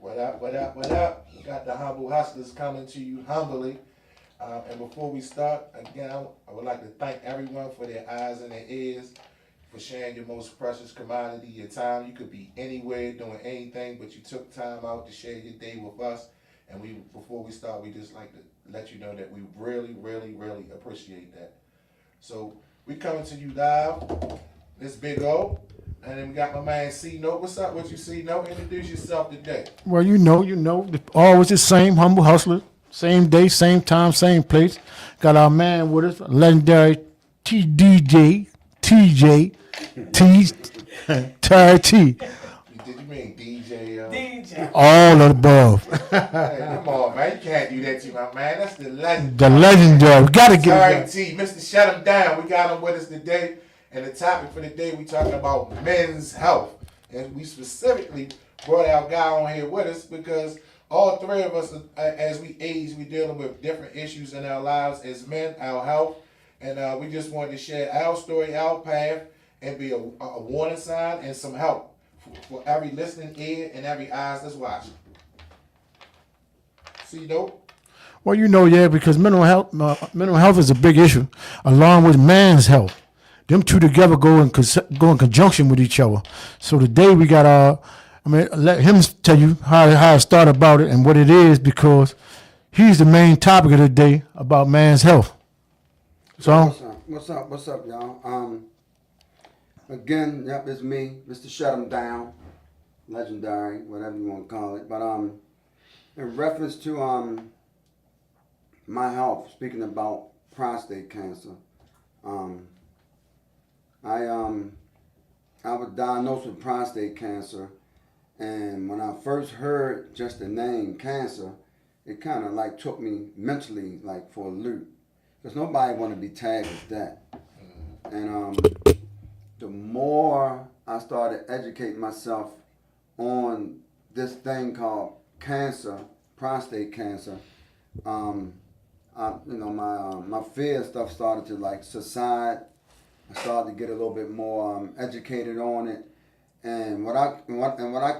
What up, what up, what up? We got the Humble Hustlers coming to you humbly. And before we start, again, I would like to thank everyone for their eyes and their ears, for sharing your most precious commodity, your time. You could be anywhere doing anything, but you took time out to share your day with us. And before we start, we just like to let you know that we really, really, really appreciate that. So we coming to you live. This Big O. And then we got my man C Note. What's up with you, C Note? Introduce yourself today. Well, always the same humble hustler, same day, same time, same place. Got our man with us, legendary TJ, Terry T. Did you mean DJ? DJ. All of the above. Hey, come on, man. You can't do that to my man. That's the legend. The legendary. We got to get Terry it. T. Mr. Shut Him Down. We got him with us today. And the topic for the day, we talking about men's health. And we specifically brought our guy on here with us because all three of us, as we age, we dealing with different issues in our lives as men, our health. And we just wanted to share our story, our path, and be a warning sign and some help for every listening ear and every eyes that's watching. See, dope? Well, because mental health is a big issue, along with man's health. Them two together go in conjunction with each other. So today we got let him tell you how I start about it and what it is, because he's the main topic of the day about man's health. So What's up, y'all? Again, yep, it's me, Mr. Shut 'Em Down, legendary, whatever you want to call it. But in reference to my health, speaking about prostate cancer, I was diagnosed with prostate cancer, and when I first heard just the name cancer, it kind of like took me mentally like for a loop, because nobody want to be tagged with that. And the more I started educating myself on this thing called cancer, prostate cancer, my fear stuff started to like subside. I started to get a little bit more educated on it, and what I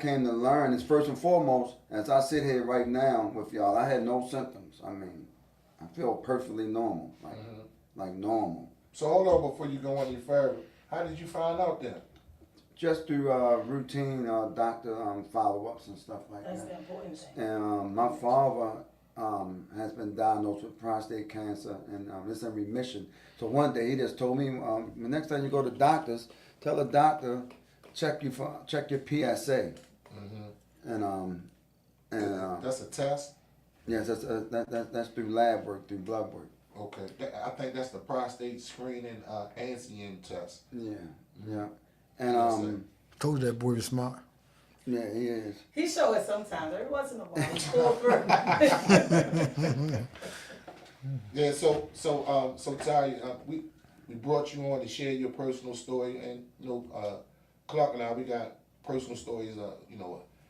came to learn is, first and foremost, as I sit here right now with y'all, I had no symptoms. I mean, I feel perfectly normal, like normal. So hold on before you go any further. How did you find out then? Just through routine doctor follow-ups and stuff like That's that. the important thing. And my father has been diagnosed with prostate cancer, and it's in remission. So one day he just told me, the next time you go to doctors, tell the doctor check your PSA. Mm-hmm. And that's a test. yes, that's through lab work, through blood work. Okay, I think that's the prostate screening antigen test. Yeah, yeah, and told you that boy was smart. yeah, he is. He show it sometimes. Every once in a while. He pull through. Yeah, so Ty, we brought you on to share your personal story, and Clark and I, we got personal stories,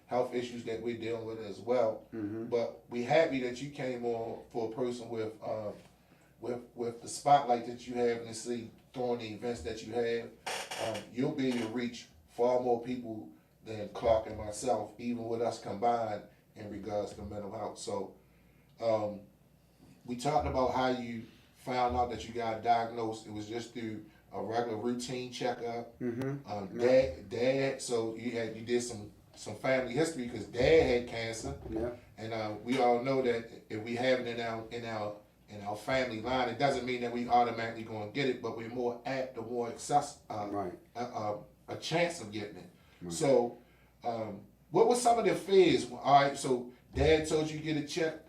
health issues that we're dealing with as well. Mm-hmm. But we happy that you came on for a person with the spotlight that you have, and to see throwing the events that you have. You'll be able to reach far more people than Clark and myself, even with us combined in regards to mental health. So we talked about how you found out that you got diagnosed. It was just through a regular routine checkup. Mm-hmm. Dad. So you did some family history because Dad had cancer. Yeah. And we all know that if we have it in our family line, it doesn't mean that we automatically going to get it, but we're more apt or more Right. a chance of getting it. Right. So, what were some of the fears? All right, so Dad told you get it checked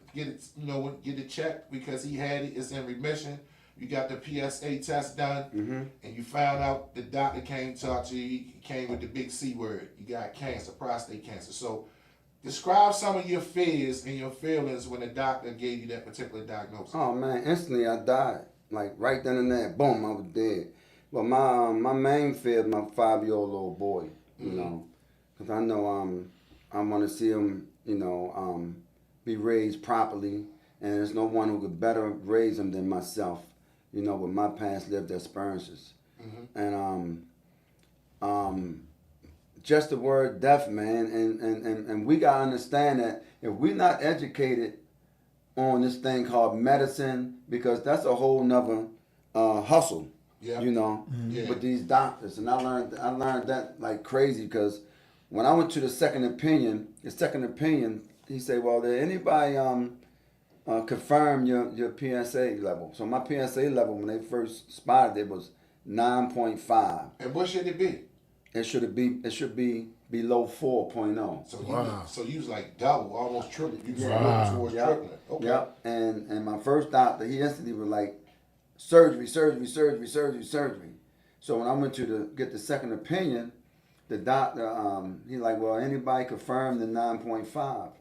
because he had it. It's in remission. You got the PSA test done, Mm-hmm. and you found out the doctor came to talk to you. He came with the big C word. You got cancer, prostate cancer. So, describe some of your fears and your feelings when the doctor gave you that particular diagnosis. Oh man, instantly I died. Like right then and there, boom, I was dead. But my main fear is my 5-year-old little boy, you know, because I know I want to see him, be raised properly, and there's no one who could better raise him than myself, with my past lived experiences. Mm-hmm. And just the word deaf, man. And we got to understand that if we're not educated on this thing called medicine, because that's a whole nother hustle, Yeah. you know, Yeah. with these doctors. And I learned that like crazy, because when I went to the second opinion, he said, well, did anybody confirm your PSA level? So my PSA level, when they first spotted it, was 9.5. And what should it be? It should be below 4.0. So Wow. you was like double, almost triple. You was Wow. moving towards Yep. tripling. Okay. Yep. And my first doctor, he instantly was like, surgery. So when I went to get the second opinion, the doctor, he like, well, anybody confirm the 9.5?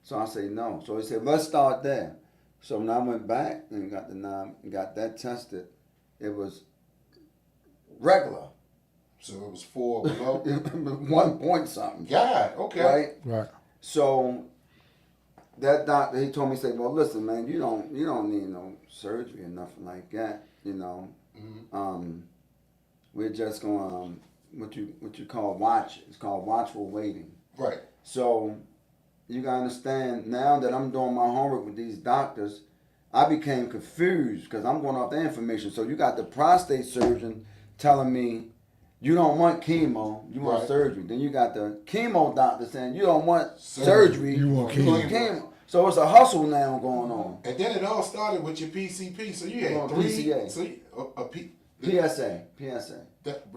So I say no. So he said, let's start there. So when I went back and got that tested, it was regular. So it was 4 below. 1 point something. God, okay. Right? Right. So that doctor, he told me, say, well, listen, man, you don't need no surgery or nothing like that. You know, we're just going what you call watch. It's called watchful waiting. Right. So you gotta understand, now that I'm doing my homework with these doctors, I became confused because I'm going off their information. So you got the prostate surgeon telling me you don't want chemo, you want Right. surgery. Then you got the chemo doctor saying you don't want surgery, You want chemo. So it's a hustle now going on. And then it all started with your PCP. So you had Well, 3. PCA. So you, PSA.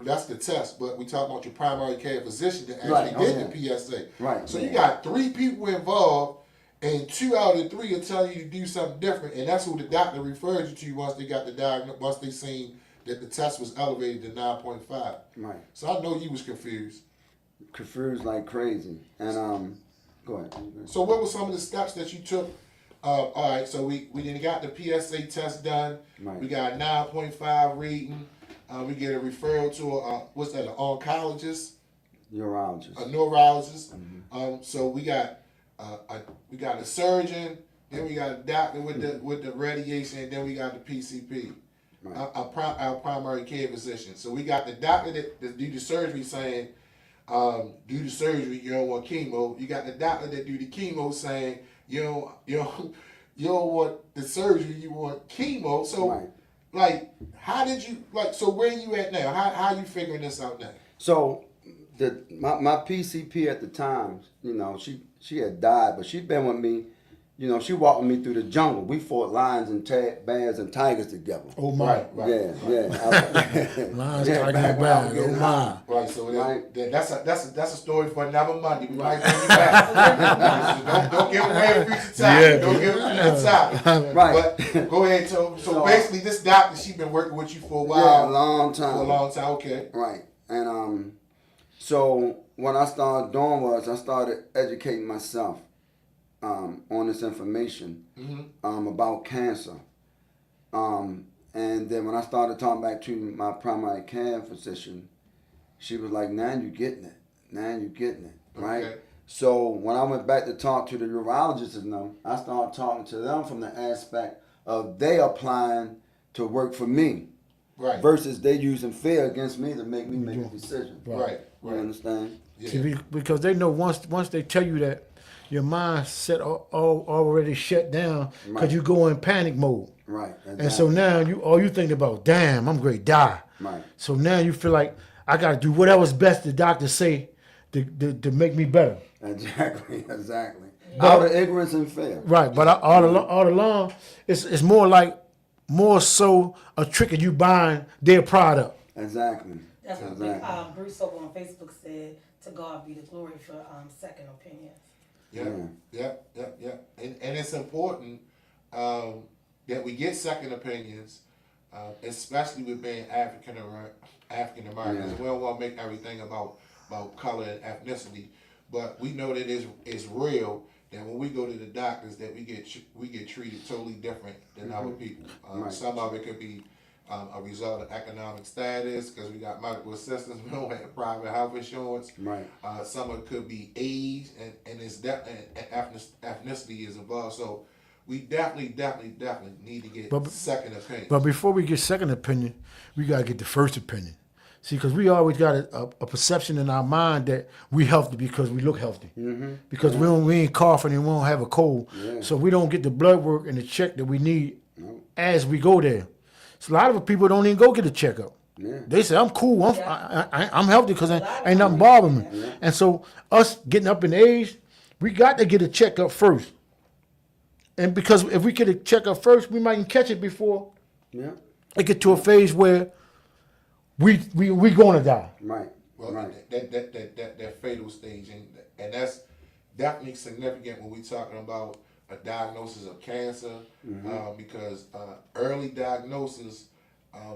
that's the test. But we talk about your primary care physician that actually Right, did the PSA. Right. So you got 3 people involved, and 2 out of the 3 are telling you to do something different, and that's who the doctor referred you to once they got the diagnosis. Once they seen that the test was elevated to 9.5. Right. So I know you was confused. Confused like crazy. And go ahead. So what were some of the steps that you took? All right, so we then got the PSA test done. Right. We got a 9.5 reading. We get a referral to an oncologist, Urologist. a neurologist. So we got a surgeon. Then we got a doctor with the radiation, and then we got the PCP. Right. Our primary care physician. So we got the doctor that do the surgery saying, do the surgery, you don't want chemo. You got the doctor that do the chemo saying, you don't want the surgery, you want chemo. So, Right. like, how did you, like, so where you at now? How you figuring this out now? So my PCP at the time, you know, she had died, but she'd been with me. You know, she walked with me through the jungle. We fought lions and bears and tigers together. Oh my. Right. Yeah. Lions, Yeah, tigers, back and when I was bears. getting Oh high. my. Right, so Right. that's a story for another Monday. We might bring you back. So don't give away a future time. Yeah. Don't give away a future time. Right. But go ahead. So basically, this doctor, she been working with you for a while. Yeah, a long time. For a long time. Okay. Right. And so what I started doing was I started educating myself on this information about cancer. And then when I started talking back to my primary care physician, she was like, now you're getting it. Right? Okay. So when I went back to talk to the urologists and them, I started talking to them from the aspect of they applying to work for me. Right. Versus they using fear against me to make me make a decision. Right. You understand? Yeah. See, because they know once they tell you that your mindset already shut down because Right. you go in panic mode. Right. Exactly. And so now all you think about, damn, I'm going to die. Right. So now you feel like I got to do whatever's best the doctor say to make me better. Exactly. But- Out of ignorance and fear. Right, but all along, it's more so a trick of you buying their product. Exactly. That's what Bruce over on Facebook said, to God be the glory for second opinions. Yeah. And it's important that we get second opinions, especially with being African Americans. Yeah. We don't want to make everything about color and ethnicity, but we know that it's real. That when we go to the doctors, that we get treated totally different than other people. Right. Some of it could be a result of economic status, because we got medical assistance, we don't have private health insurance. Right. Some of it could be age, and ethnicity is involved. So we definitely need to get But- second opinion. But before we get second opinion, we got to get the first opinion. See, because we always got a perception in our mind that we healthy because we look healthy. Because we ain't coughing and we don't have a cold. Yeah. So we don't get the blood work and the check that we need as we go there. So a lot of people don't even go get a checkup. Yeah. They say, I'm cool, I'm healthy because ain't nothing bothering me. And so us getting up in age, we got to get a checkup first. And because if we get a checkup first, we might catch it before Yeah. it get to a phase where we gonna die. Right. Well, Right. that fatal stage, and that's definitely significant when we're talking about a diagnosis of cancer, because early diagnosis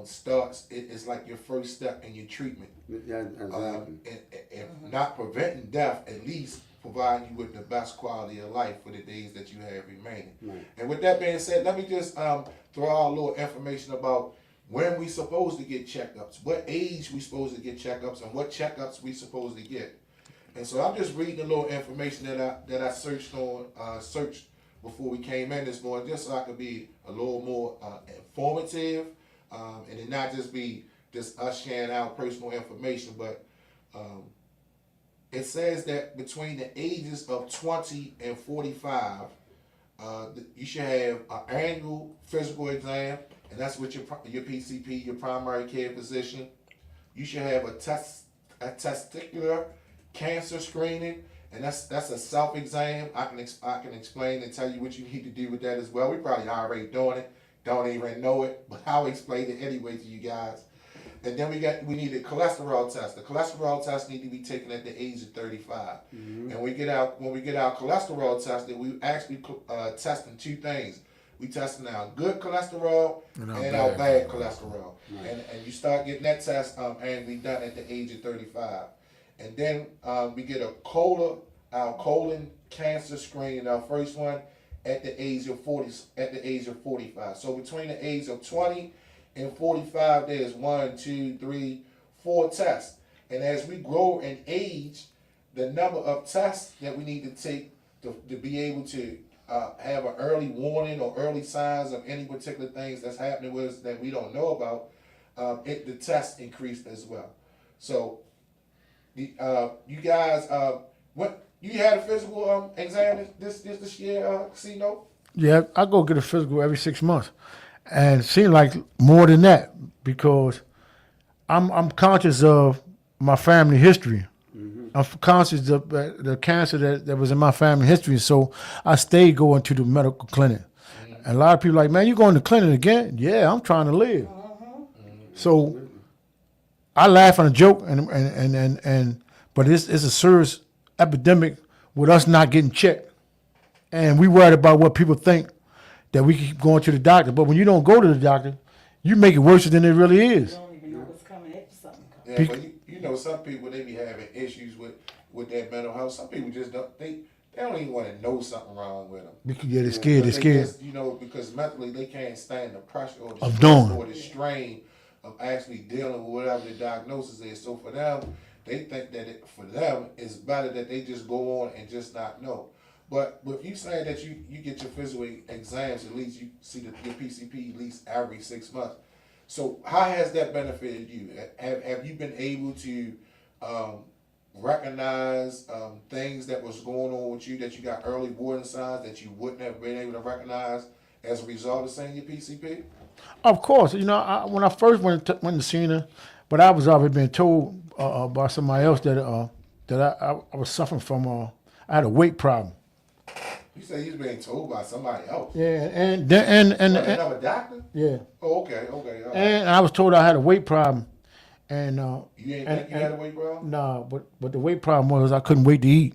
starts. It's like your first step in your treatment, Yeah, exactly. and not preventing death, at least providing you with the best quality of life for the days that you have remaining. Right. And with that being said, let me just throw out a little information about when we supposed to get checkups, what age we supposed to get checkups, and what checkups we supposed to get. And so I'm just reading a little information that I searched before we came in this morning, just so I could be a little more informative, and it not just be just us sharing our personal information, but it says that between the ages of 20 and 45, you should have an annual physical exam, and that's with your PCP, your primary care physician. You should have a testicular cancer screening, and that's a self-exam. I can explain and tell you what you need to do with that as well. We probably already doing it, don't even know it, but I'll explain it anyway to you guys. And then we need a cholesterol test. The cholesterol test need to be taken at the age of 35. And when we get our cholesterol tested, we actually testing two things. We testing our good cholesterol and our bad cholesterol. And you start getting that test and we done at the age of 35. And then we get our colon cancer screening, our first one at the age of 45. So between the age of 20 and 45, there's 1, 2, 3, 4 tests. And as we grow in age, the number of tests that we need to take to be able to have an early warning or early signs of any particular things that's happening with us that we don't know about, the tests increase as well. So, you guys, what you had a physical exam this year, C-Note? Yeah, I go get a physical every 6 months. And it seems like more than that because I'm conscious of my family history. I'm conscious of the cancer that was in my family history. So I stayed going to the medical clinic. And a lot of people are like, man, you going to the clinic again? Yeah, I'm trying to live. So I laugh and joke, but it's a serious epidemic with us not getting checked. And we worried about what people think that we keep going to the doctor. But when you don't go to the doctor, you make it worse than it really is. You don't even know what's coming if something comes. Yeah, but you know, some people, they be having issues with their mental health. Some people just don't, they don't even want to know something wrong with them. Yeah, they're scared. They're scared. Just, because mentally they can't stand the pressure or the Of stress doing. or the strain of actually dealing with whatever the diagnosis is. So for them, they think that for them, it's better that they just go on and just not know. But if you say that you get your physical exams, at least you see your PCP at least every 6 months. So how has that benefited you? Have you been able to recognize things that was going on with you that you got early warning signs that you wouldn't have been able to recognize as a result of seeing your PCP? Of course. When I first went to see her, but I was already being told by somebody else that I was suffering from, I had a weight problem. You say he's being told by somebody else. Yeah, and Another doctor? yeah. Oh, okay, all right. And I was told I had a weight problem, and You ain't think you had a weight problem? no, but the weight problem was I couldn't wait to eat.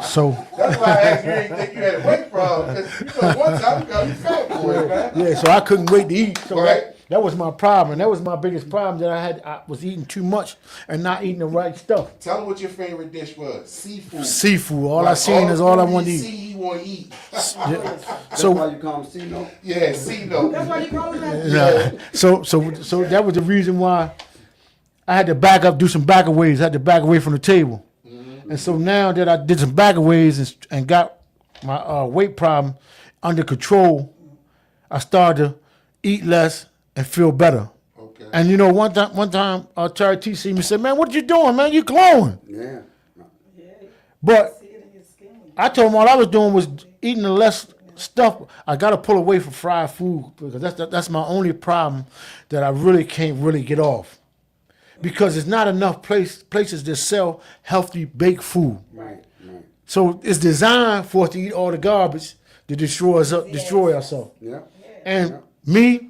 So That's why I asked you didn't think you had a weight problem. Because one time you got me fat boy, man. yeah, so I couldn't wait to eat. So Right. that was my problem, and that was my biggest problem that I was eating too much and not eating the right stuff. Tell him what your favorite dish was. Seafood. Seafood. All I seen is all I want to You eat. see, you want to eat. That's So why you call him C-Note? Yeah, C-Note. That's why you call it that? yeah. So that was the reason why I had to back up, do some backaways. I had to back away from the table. And so now that I did some backaways and got my weight problem under control, I started to eat less and feel better. Okay. And you know, one time, Terry T see me said, "Man, what you doing, man? You glowing?" Yeah. Yeah. But See it in your skin when you I told him all I was doing was eating the less stuff. I got to pull away from fried food because that's my only problem that I really can't really get off. Because there's not enough places that sell healthy baked food. Right. So it's designed for us to eat all the garbage to destroy ourselves. Yeah. And me,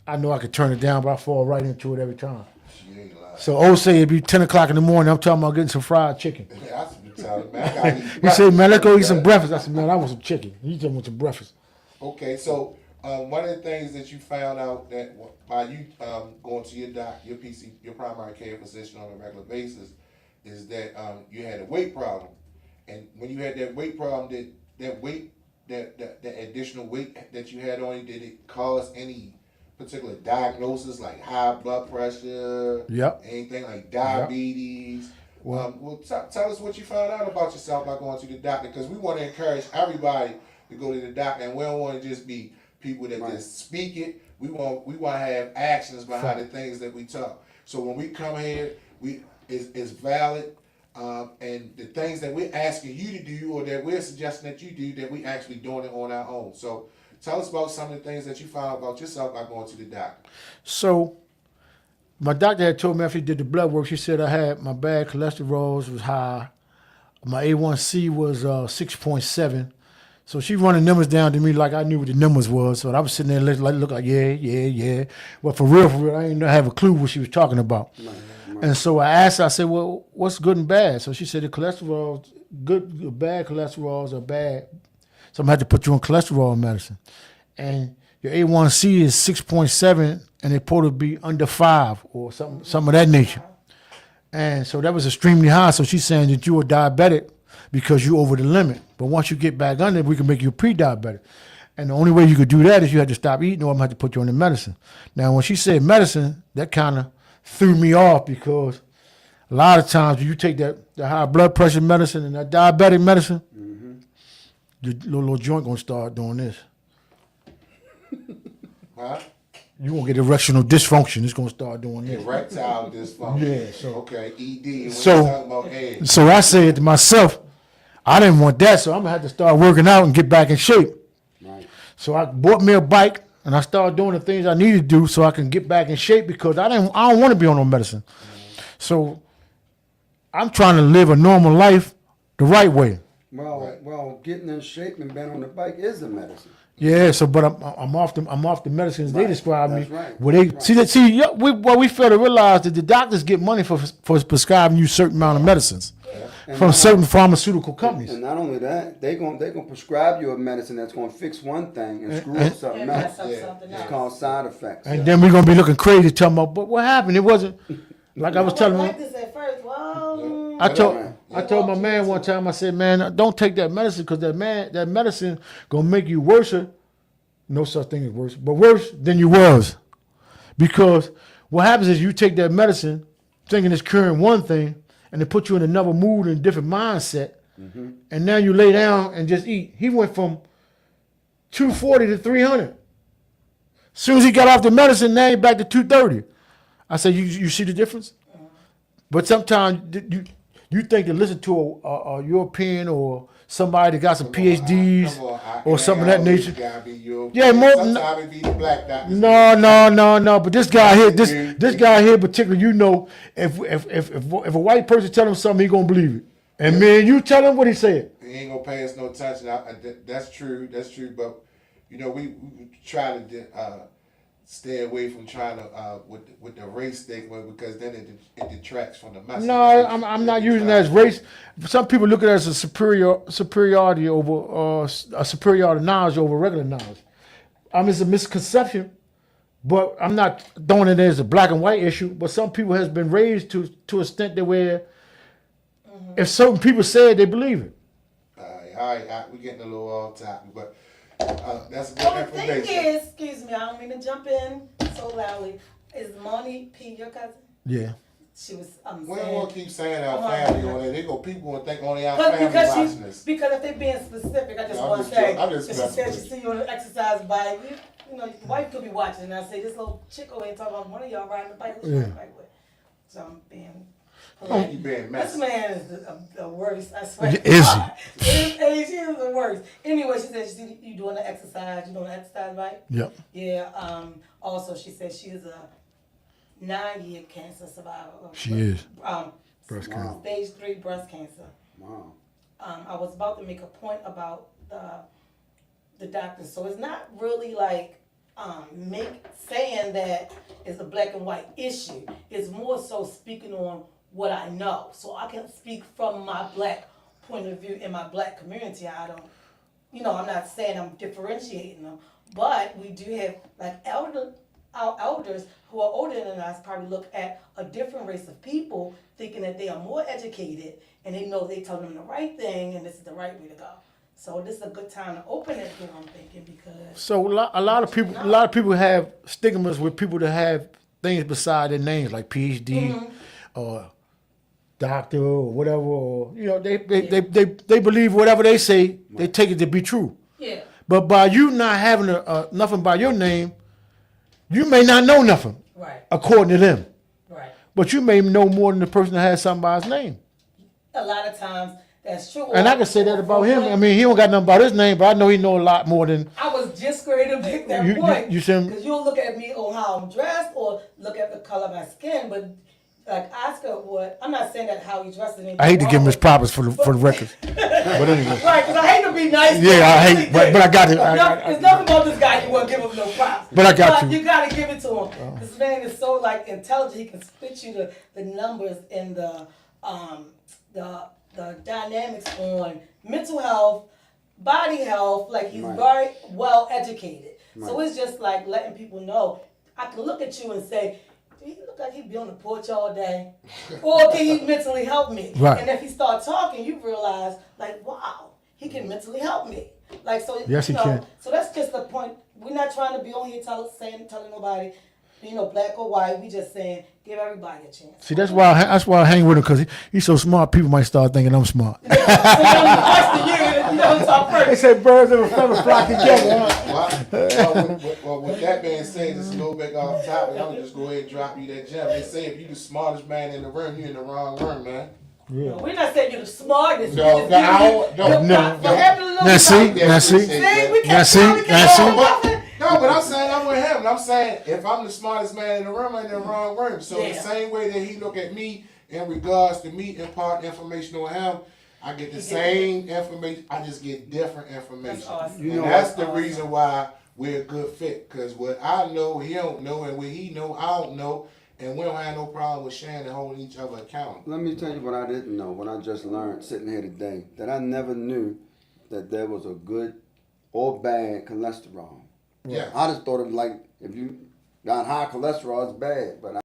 I know I could turn it down, but I fall right into it every time. She ain't lying. So O say it'd be 10 o'clock in the morning. I'm talking about getting some fried chicken. Yeah, I should be telling man, I gotta eat He said, "Man, let's go eat some breakfast." breakfast." I said, "Man, I want some chicken." He just want some breakfast. Okay, so one of the things that you found out that by you going to your primary care physician on a regular basis, is that you had a weight problem, and when you had that weight problem, that additional weight that you had on you, did it cause any particular diagnosis like high blood pressure? Yep. Anything like diabetes? Well, tell us what you found out about yourself by going to the doctor, because we want to encourage everybody to go to the doctor, and we don't want to just be people that just speak it. We want to have actions behind the things that we talk. So when we come here, it's valid, and the things that we're asking you to do or that we're suggesting that you do, that we actually doing it on our own. So tell us about some of the things that you found out about yourself by going to the doctor. So my doctor had told me after he did the blood work, she said I had my bad cholesterol was high. My A1C was 6.7. So she running numbers down to me like I knew what the numbers was. So I was sitting there look like, yeah. Well, for real, I didn't have a clue what she was talking about. Right. And so I asked her, I said, "Well, what's good and bad?" So she said the cholesterol, bad cholesterols are bad. So I'm going to have to put you on cholesterol medicine. And your A1C is 6.7, and it's supposed to be under 5 or something of that nature. And so that was extremely high. So she's saying that you were diabetic because you over the limit. But once you get back under, we can make you pre-diabetic. And the only way you could do that is you had to stop eating, or I'm going to have to put you on the medicine. Now, when she said medicine, that kind of threw me off, because a lot of times you take the high blood pressure medicine and that diabetic medicine, your little joint going to start doing this. Huh? You won't get erectional dysfunction. It's going to start doing this. Erectile dysfunction. Yeah, so- Okay, ED. So- We're talking about AIDS. So I said to myself, I didn't want that, so I'm going to have to start working out and get back in shape. Right. So I bought me a bike, and I started doing the things I needed to do so I can get back in shape, because I don't want to be on no medicine. So I'm trying to live a normal life the right way. Well, getting in shape and being on the bike is a medicine. Yeah, so but I'm off the medicines they describe me. That's right. Where they That's we fail to realize that the doctors get money for prescribing you certain amount of medicines And from not- certain pharmaceutical companies. And not only that, they're gonna prescribe you a medicine that's gonna fix one thing and screw up something and else. mess up Yeah. something It's else. called side effects. And then we're gonna be looking crazy talking about, but what happened? It wasn't like I was telling like them. this at first. Well, I told my man one time, I said, "Man, don't take that medicine, because that medicine gonna make you worse. No such thing as worse, but worse than you was. Because what happens is you take that medicine thinking it's curing one thing, and it puts you in another mood and a different mindset. And now you lay down and just eat." He went from 240 to 300. As soon as he got off the medicine, now he's back to 230. I said, you see the difference? But sometimes you think to listen to a European or somebody that got some PhDs or something of that nature. Yeah, more. Sometimes it be the black doctors. No. But this guy here, this guy here, particularly, you know, if a white person tell him something, he gonna believe it. And man, you tell him what he said. He ain't gonna pay us no attention. That's true. But you know, we try to stay away from trying to with the race stigma, because then it detracts from the message. No, I'm not using that as race. Some people look at it as a superiority over a superiority knowledge over regular knowledge. It's a misconception, but I'm not throwing it as a black and white issue. But some people has been raised to a extent that where if certain people say it, they believe it. All right, we're getting a little off topic, but that's good well, the thing information. is, excuse me, I don't mean to jump in so loudly. Is Moni P your cousin? Yeah. She was We don't want to keep saying our family on there. They go people and think only our Because family watching this. because if they're being specific, I just No, I'm want to just say, joking. I'm just she said she messing see you on the exercise bike. you know, your wife could be watching, and I say, this little chick over here talking about one of y'all riding the bike. Who's riding the bike with? So I'm being. You being This messy. man is the worst. I swear. to Is God. He is the worst. Anyway, she said you doing the exercise. You doing the exercise, right? Yep. Yeah. Also, she said she is a 9-year cancer survivor. She is. Breast cancer. Stage 3 breast cancer. Wow. I was about to make a point about the doctors. So it's not really like saying that it's a black and white issue. It's more so speaking on what I know. So I can speak from my black point of view in my black community. I don't, I'm not saying I'm differentiating them, but we do have like our elders who are older than us probably look at a different race of people thinking that they are more educated and they know they telling them the right thing and this is the right way to go. So this is a good time to open that door, I'm thinking, because So a lot of people have stigmas with people that have things beside their names like PhD or doctor or whatever, or they believe whatever they say, they take it to be true. yeah, But by you not having nothing by your name, you may not know nothing right, according to them. right. But you may know more than the person that has something by his name. A lot of times that's true. And I can say that about him. I mean, he don't got nothing about his name, but I know he know a lot more than. I was just going to make that You- point. you see him- Because you'll look at me on how I'm dressed or look at the color of my skin, but like Oscar would, I'm not saying that how he dressed. I hate to give him his props for the record. But anyway. Right, because I hate to be nice. Yeah, I hate, really but I got it. There's nothing about this guy you won't give him no props. But I got you. You got to give it to him. This man is so like intelligent. He can spit you the numbers and the dynamics on mental health, body health. Like he's Right. very well educated. So Right. it's just like letting people know. I can look at you and say, do he look like he be on the porch all day? Or can he mentally help me? Right. And if he start talking, you realize, like, wow, he can mentally help me. Like, so, Yes, he can. So that's just the point. We're not trying to be on here telling nobody, black or white. We just saying, give everybody a chance. See, that's why I hang with him, because he's so smart. People might start thinking I'm smart. So then you talk They first. say birds of a feather flock together. Well, with that being said, just a little bit off topic, I'm gonna just go ahead and drop you that gem. They say if you the smartest man in the room, you in the wrong room, man. We're not saying you're the smartest. No, We just no, give you no, the- no. for having a little Now see, bit. now see. See, we Now can't see, we now can't see. all nothing. No, but I'm saying I'm with him. I'm saying if I'm the smartest man in the room, I'm in the wrong room. So the Yeah. same way that he look at me in regards to me impart information on him, I get the same information. I just get different information. That's awesome. You And know that's what? the reason why we're a good fit. Cause what I know, he don't know, and what he know, I don't know. And we don't have no problem with sharing and holding each other accountable. Let me tell you what I didn't know, what I just learned sitting here today, that I never knew that there was a good or bad cholesterol. Yeah. I just thought of like, if you got high cholesterol, it's bad, but